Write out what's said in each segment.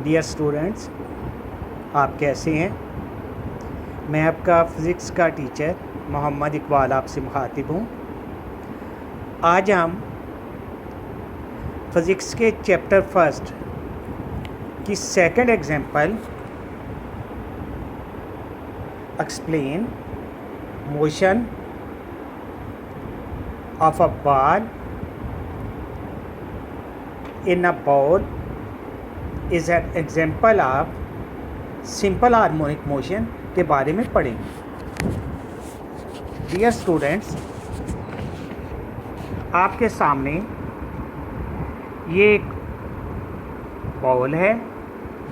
Dear students, आप कैसे हैं? मैं आपका फ़िज़िक्स का टीचर मोहम्मद इकबाल आपसे मुखातिब हूँ। आज हम फ़िज़िक्स के चैप्टर फर्स्ट की second example explain motion of a ball in a ball is an example of simple harmonic motion के बारे में पढ़ेंगे। डियर स्टूडेंट्स, आपके सामने ये एक बॉल है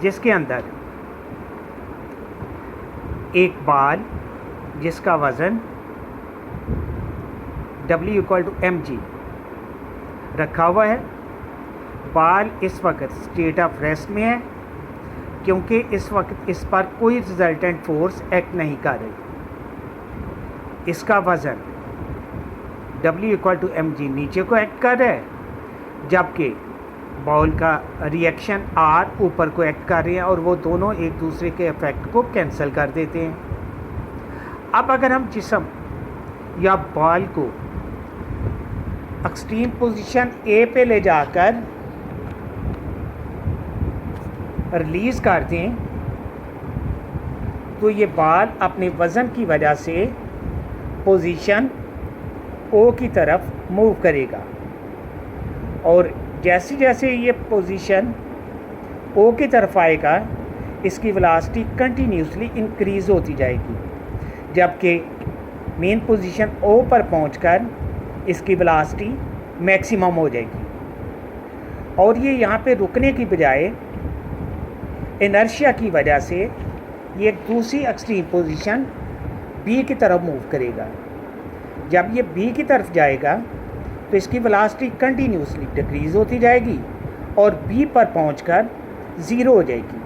जिसके अंदर एक बॉल जिसका वज़न W=mg रखा हुआ है। बॉल इस वक्त स्टेट ऑफ रेस्ट में है क्योंकि इस वक्त इस पर कोई रिजल्टेंट फोर्स एक्ट नहीं कर रही। इसका वज़न W=mg नीचे को एक्ट कर रहा है, जबकि बॉल का रिएक्शन R ऊपर को एक्ट कर रहे हैं और वो दोनों एक दूसरे के इफेक्ट को कैंसिल कर देते हैं। अब अगर हम जिस्म या बॉल को एक्सट्रीम पोजीशन A पे ले जाकर रिलीज़ कर दें तो ये बॉल अपने वज़न की वजह से पोजीशन O की तरफ मूव करेगा और जैसे जैसे ये पोजीशन O की तरफ आएगा इसकी वेलोसिटी कंटिन्यूसली इंक्रीज़ होती जाएगी, जबकि मेन पोजीशन O पर पहुंचकर इसकी वेलोसिटी मैक्सिमम हो जाएगी और ये यहाँ पे रुकने की बजाय इनर्शिया की वजह से ये एक दूसरी एक्सट्रीम पोजीशन B की तरफ मूव करेगा। जब ये B की तरफ जाएगा तो इसकी वेलोसिटी कंटिन्यूसली डिक्रीज़ होती जाएगी और B पर पहुंचकर ज़ीरो हो जाएगी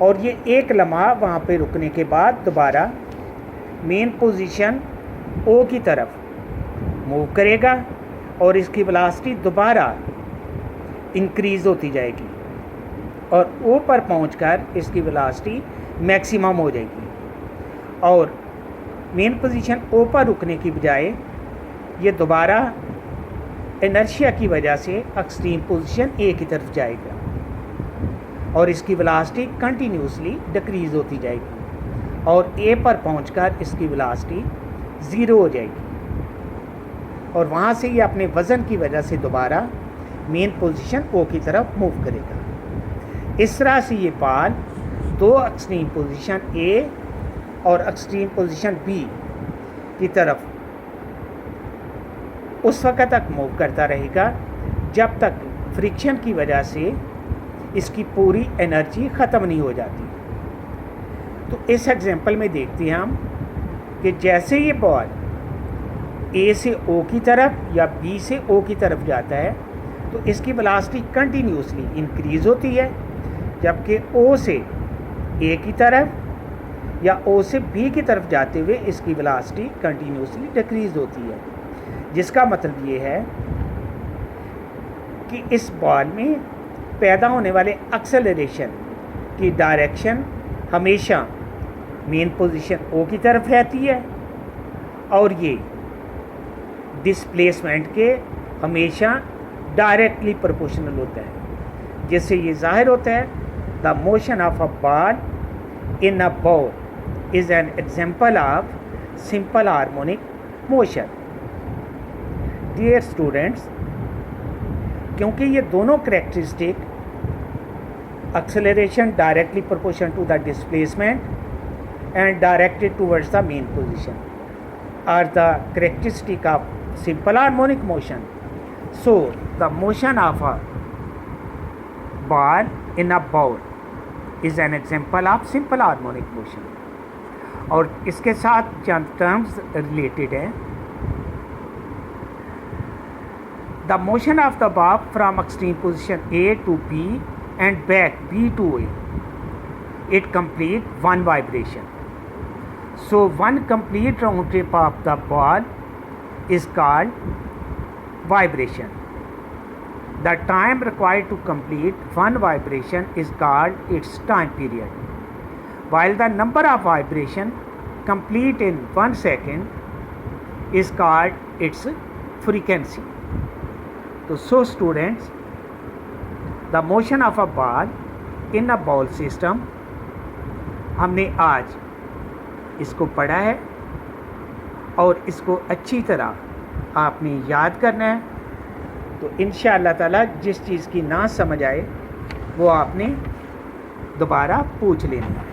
और ये एक लम्हा वहाँ पे रुकने के बाद दोबारा मेन पोजीशन O की तरफ मूव करेगा और इसकी वेलोसिटी दोबारा इंक्रीज़ होती जाएगी और O पर पहुंचकर इसकी वेलोसिटी मैक्सिमम हो जाएगी और मेन पोजीशन O पर रुकने की बजाय ये दोबारा इनर्शिया की वजह से एक्सट्रीम पोजीशन A की तरफ जाएगा और इसकी वेलोसिटी कंटिन्यूसली डिक्रीज़ होती जाएगी और A पर पहुंचकर इसकी वेलोसिटी ज़ीरो हो जाएगी और वहाँ से ये अपने वज़न की वजह से दोबारा मेन पोजीशन O की तरफ मूव करेगा। इस तरह से ये बॉल दो एक्सट्रीम पोजीशन A और एक्सट्रीम पोजीशन B की तरफ उस वक्त तक मूव करता रहेगा जब तक फ्रिक्शन की वजह से इसकी पूरी एनर्जी ख़त्म नहीं हो जाती। तो इस एग्जांपल में देखते हैं हम कि जैसे ये बॉल A से O की तरफ या B से O की तरफ जाता है तो इसकी वेलोसिटी कंटिन्यूसली इंक्रीज़ होती है, जबकि O से A की तरफ या O से B की तरफ जाते हुए इसकी वेलोसिटी कंटिन्यूसली डिक्रीज़ होती है, जिसका मतलब ये है कि इस बॉल में पैदा होने वाले एक्सेलरेशन की डायरेक्शन हमेशा मेन पोजीशन O की तरफ रहती है और ये डिस्प्लेसमेंट के हमेशा डायरेक्टली प्रोपोर्शनल होता है, जिससे ये जाहिर होता है the motion of a ball in a ball is an example of simple harmonic motion. Dear students, क्योंकि ये दोनों characteristic acceleration directly proportional to the displacement and directed towards the main position are the characteristic of simple harmonic motion. So the motion of a ball in a bowl is an example of simple harmonic motion. और इसके साथ चंद terms related हैं। The motion of the ball from extreme position A to B and back B to A, it complete one vibration. So one complete round trip of the ball is called vibration. The time required to complete one vibration is called its time period, while the number of vibration complete in 1 second is called its frequency. So students, the motion of a ball in a ball system, हमने आज इसको पढ़ा है और इसको अच्छी तरह आपने याद करना है। तो इंशाअल्लाह ताला जिस चीज़ की ना समझ आए वो आपने दोबारा पूछ लेनी है।